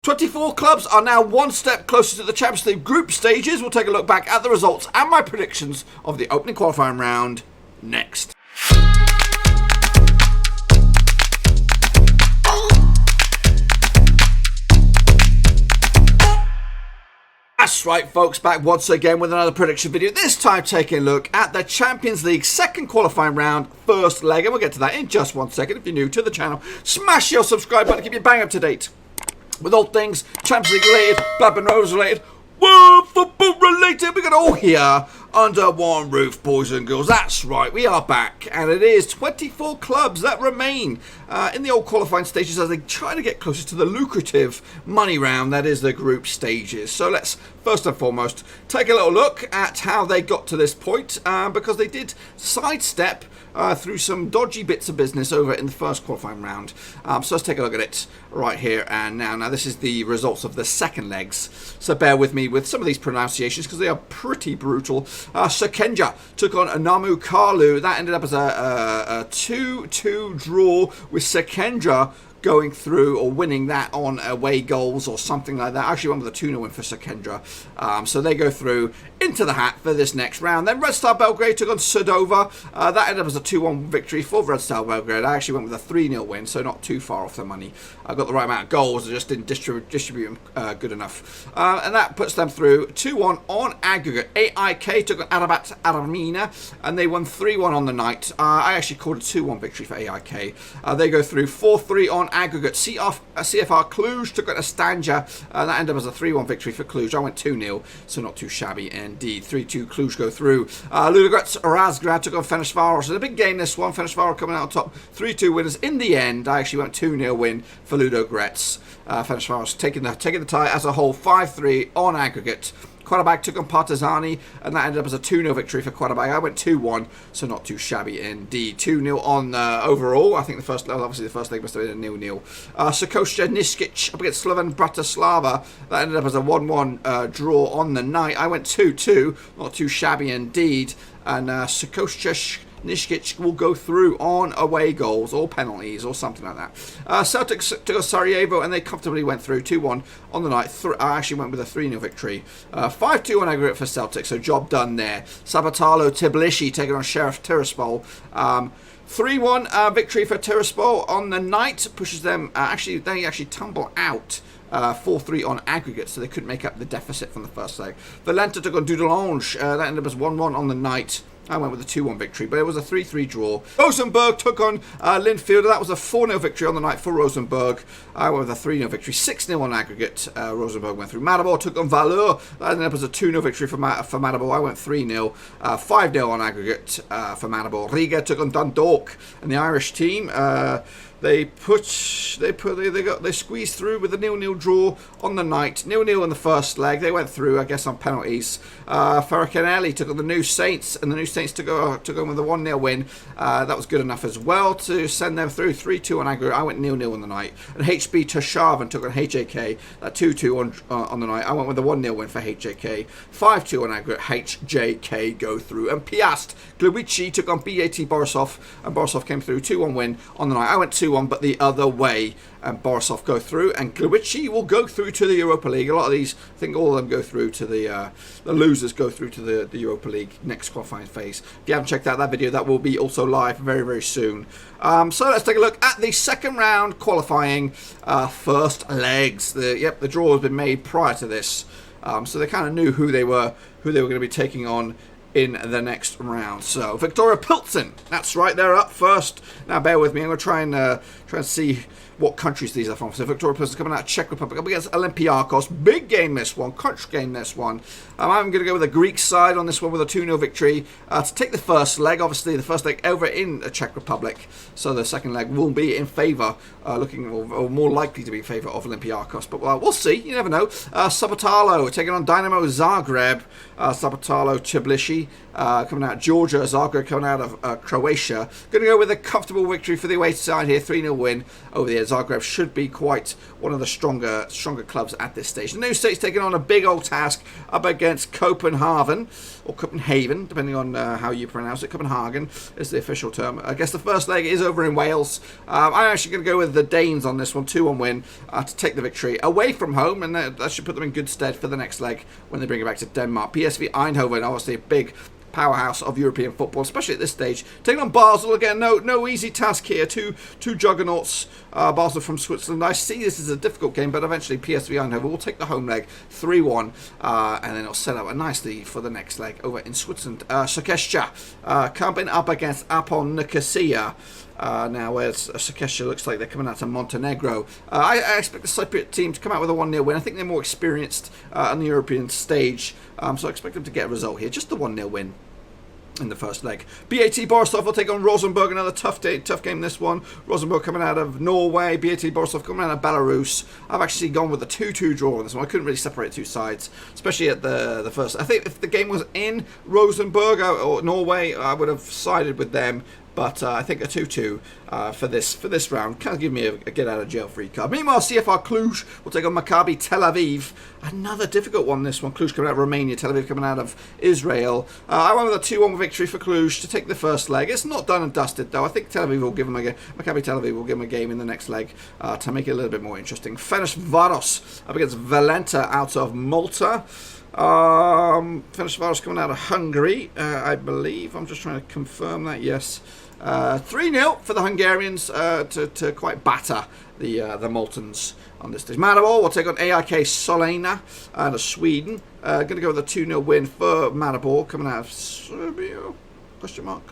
24 clubs are now one step closer to the Champions League group stages. We'll take a look back at the results and my predictions of the opening qualifying round next. That's right, folks, back once again with another prediction video. This time taking a look at the Champions League second qualifying round, first leg, and we'll get to that in just 1 second. If you're new to the channel, smash your subscribe button to keep you bang up to date with all things Champions League related, Blackburn Rovers related, world football related. We got it all here under one roof, boys and girls. That's right, we are back, and it is 24 clubs that remain in the old qualifying stages as they try to get closer to the lucrative money round that is the group stages. So let's first and foremost take a little look at how they got to this point, because they did sidestep through some dodgy bits of business over in the first qualifying round. So let's take a look at it right here and now. Now this is the results of the second legs, so bear with me with some of these pronunciations because they are pretty brutal. Sakenja took on Anamu Karlu. That ended up as a 2-2 draw with Sakenja going through or winning that on away goals or something like that. I actually went with a 2-0 win for Sakenja. So they go through into the hat for this next round. Then Red Star Belgrade took on Sudova. That ended up as a 2-1 victory for Red Star Belgrade. I actually went with a 3-0 win, so not too far off the money. I got the right amount of goals, I just didn't distribute them good enough. And that puts them through 2-1 on aggregate. AIK took on Arabat Aramina, and they won 3-1 on the night. I actually called a 2-1 victory for AIK. They go through 4-3 on aggregate. CFR Cluj took on Astanja. That ended up as a 3-1 victory for Cluj. I went 2-0, so not too shabby indeed. 3-2 Cluj go through. Ludogorets Razgrad took on Ferencvárosi. So the big game this one. Ferencvárosi coming out on top. 3-2 winners. In the end, I actually went 2-0 win for Ludogorets. Ferencvárosi taking the tie as a whole. 5-3 on aggregate. Qarabağ took on Partizani, and that ended up as a 2-0 victory for Qarabağ. I went 2-1, so not too shabby indeed. 2-0 on overall. I think obviously the first leg must have been a 0-0. Sutjeska Niskic up against Slovan Bratislava. That ended up as a 1-1 draw on the night. I went 2-2, not too shabby indeed. And Sutjeska Niskic will go through on away goals or penalties or something like that. Celtic took Sarajevo, and they comfortably went through 2-1 on the night. I actually went with a 3-0 victory. 5-2 on aggregate for Celtic, so job done there. Saburtalo Tbilisi taking on Sheriff Tiraspol. 3-1 victory for Tiraspol on the night, pushes them, they actually tumble out. 4-3 on aggregate, so they couldn't make up the deficit from the first leg. Valletta took on Dundalk. That ended up as 1-1 on the night. I went with a 2-1 victory, but it was a 3-3 draw. Rosenborg took on Linfield. That was a 4-0 victory on the night for Rosenborg. I went with a 3-0 victory, 6-0 on aggregate. Rosenborg went through. Maribor took on Valur. That ended up as a 2-0 victory for Maribor. I went 3-0. 5-0 on aggregate for Maribor. Riga took on Dundalk, and the Irish team. They squeezed through with a 0-0 draw on the night. 0-0 in the first leg. They went through, I guess, on penalties. Ferencvárosi took on the New Saints, and the New Saints took on with a 1-0 win. That was good enough as well to send them through. 3-2 on aggregate. I went 0-0 on the night. And HB Tushavan took on HJK. That 2-2 on the night. I went with a 1-0 win for HJK. 5-2 on aggregate. HJK go through. And Piast Gliwice took on BATE Borisov, and Borisov came through. 2-1 win on the night. I went 2-1, but the other way, and Borisov go through, and Gliwice will go through to the Europa League. A lot of these, I think all of them go through to the losers go through to the Europa League next qualifying phase. If you haven't checked out that video, that will be also live very, very soon. So let's take a look at the second round qualifying first legs. The draw has been made prior to this, so they kind of knew who they were going to be taking on in the next round. So Viktoria Plzeň, that's right, they're up first. Now bear with me, I'm going to try and see what countries these are from. So Viktoria Plzeň coming out of Czech Republic up against Olympiakos. Big game this one, country game this one. I'm going to go with the Greek side on this one with a 2-0 victory to take the first leg. Obviously the first leg over in the Czech Republic, so the second leg will be in favour, looking or more likely to be in favour of Olympiakos, but we'll see, you never know. Saburtalo taking on Dinamo Zagreb. Saburtalo Tbilisi coming out of Georgia. Zagreb coming out of Croatia. Going to go with a comfortable victory for the away side here, 3-0 win over the Zagreb should be quite one of the stronger clubs at this stage. The new state's taking on a big old task up against Copenhagen, or Copenhagen, depending on how you pronounce it. Copenhagen is the official term. I guess the first leg is over in Wales. I'm actually going to go with the Danes on this one, 2-1 win to take the victory away from home, and that should put them in good stead for the next leg when they bring it back to Denmark. PSV Eindhoven, obviously a big powerhouse of European football, especially at this stage. Taking on Basel again, no easy task here. Two juggernauts, Basel from Switzerland. I see this as a difficult game, but eventually PSV Eindhoven will take the home leg 3-1, and then it'll set up nicely for the next leg over in Switzerland. Sutjeska coming up against APOEL Nikosia. Now, whereas Sutjeska looks like they're coming out to Montenegro. I expect the Cypriot team to come out with a 1-0 win. I think they're more experienced on the European stage, so I expect them to get a result here. Just the 1-0 win in the first leg. BATE Borisov will take on Rosenborg. Another tough game this one. Rosenborg coming out of Norway. BATE Borisov coming out of Belarus. I've actually gone with a 2-2 draw on this one. I couldn't really separate two sides, especially at the first. I think if the game was in Rosenborg or Norway, I would have sided with them. But I think a 2-2 for this round kind of give me a get-out-of-jail-free card. Meanwhile, CFR Cluj will take on Maccabi Tel Aviv. Another difficult one, this one. Cluj coming out of Romania, Tel Aviv coming out of Israel. I went with a 2-1 victory for Cluj to take the first leg. It's not done and dusted, though. I think Tel Aviv will give them Maccabi Tel Aviv will give them a game in the next leg to make it a little bit more interesting. Ferencvárosi up against Valletta out of Malta. Ferencvárosi coming out of Hungary, I believe. I'm just trying to confirm that. Yes. 3-0 for the Hungarians to quite batter the Maltans on this stage. Maribor will take on AIK Solna out of Sweden. Going to go with a 2-0 win for Maribor, coming out of Serbia? Question mark.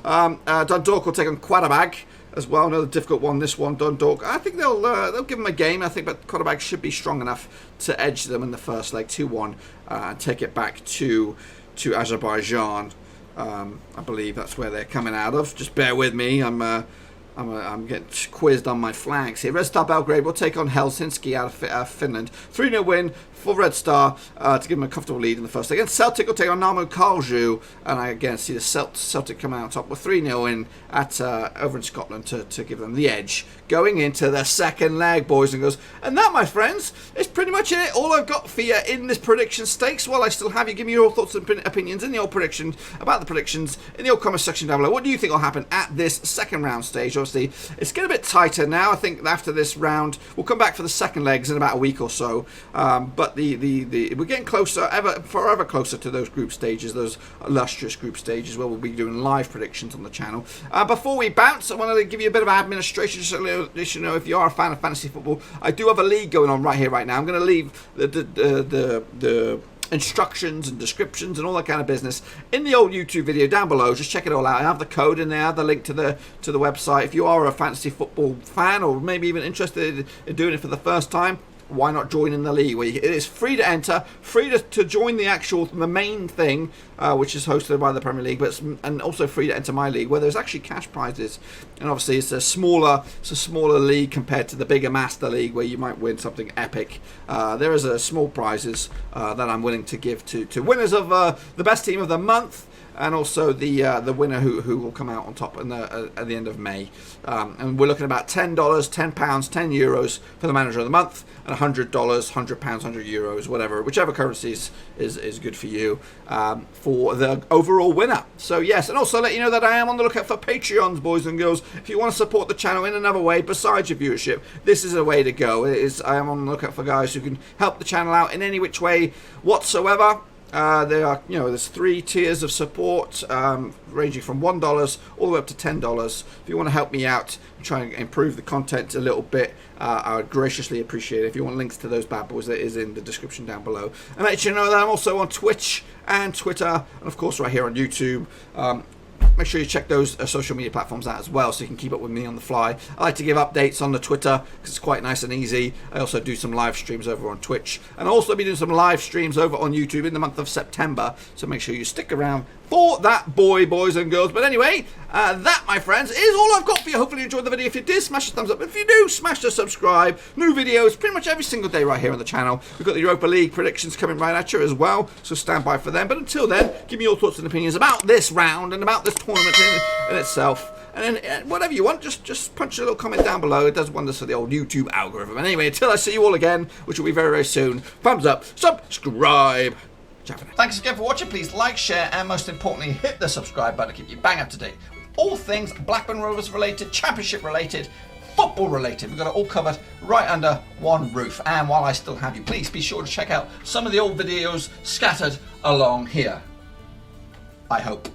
Dundalk will take on Qarabağ as well. Another difficult one, this one, Dundalk. I think they'll give them a game, I think, but Qarabağ should be strong enough to edge them in the first leg, 2-1, and take it back to Azerbaijan. I believe that's where they're coming out of. Just bear with me. I'm getting quizzed on my flags here. Red Star Belgrade will take on Helsinki out of Finland. 3-0 win for Red Star to give them a comfortable lead in the first leg. And Celtic will take on Namo Kalju, and I again see the Celtic come out on top with 3-0 in at over in Scotland to give them the edge going into the second leg, boys and girls. And that, my friends, is pretty much it. All I've got for you in this prediction stakes. While I still have you, give me your thoughts and opinions in the old predictions about the predictions in the old comment section down below. What do you think will happen at this second round stage? Obviously, it's getting a bit tighter now. I think after this round, we'll come back for the second legs in about a week or so. But we're getting closer, forever closer to those group stages, those illustrious group stages where we'll be doing live predictions on the channel. Before we bounce, I want to give you a bit of administration, just to let you know, if you are a fan of fantasy football, I do have a league going on right here, right now. I'm going to leave the instructions and descriptions and all that kind of business in the old YouTube video down below. Just check it all out. I have the code in there, I have the link to the website. If you are a fantasy football fan, or maybe even interested in doing it for the first time, why not join in the league? It is free to enter, free to join the main thing, which is hosted by the Premier League, and also free to enter my league, where there's actually cash prizes. And obviously, it's a smaller league compared to the bigger Master League, where you might win something epic. There is a small prizes that I'm willing to give to winners of the best team of the month, and also the winner who will come out on top at the end of May. And we're looking at about $10, £10, €10 for the manager of the month, and $100, £100, €100, whichever currency is good for you for the overall winner. So yes, and also let you know that I am on the lookout for Patreons, boys and girls. If you want to support the channel in another way besides your viewership, this is a way to go. I am on the lookout for guys who can help the channel out in any which way whatsoever. There's 3 tiers of support, ranging from $1 all the way up to $10. If you want to help me out and try and improve the content a little bit, I would graciously appreciate it. If you want links to those bad boys, that is in the description down below. And let you know that I'm also on Twitch and Twitter, and of course right here on YouTube. Make sure you check those social media platforms out as well, so you can keep up with me on the fly. I like to give updates on the Twitter because it's quite nice and easy. I also do some live streams over on Twitch, and I'll also be doing some live streams over on YouTube in the month of September, so make sure you stick around for that, boys and girls. But anyway, that, my friends, is all I've got for you. Hopefully you enjoyed the video. If you did, smash the thumbs up. If you do, smash the subscribe. New videos pretty much every single day right here on the channel. We've got the Europa League predictions coming right at you as well, so stand by for them. But until then, give me your thoughts and opinions about this round and about this tournament in itself. And then whatever you want, just punch a little comment down below. It does wonders for the old YouTube algorithm. Anyway, until I see you all again, which will be very, very soon, thumbs up, subscribe. Thanks again for watching. Please like, share, and most importantly, hit the subscribe button to keep you bang up to date with all things Blackburn Rovers related, Championship related, football related. We've got it all covered right under one roof. And while I still have you, please be sure to check out some of the old videos scattered along here. I hope.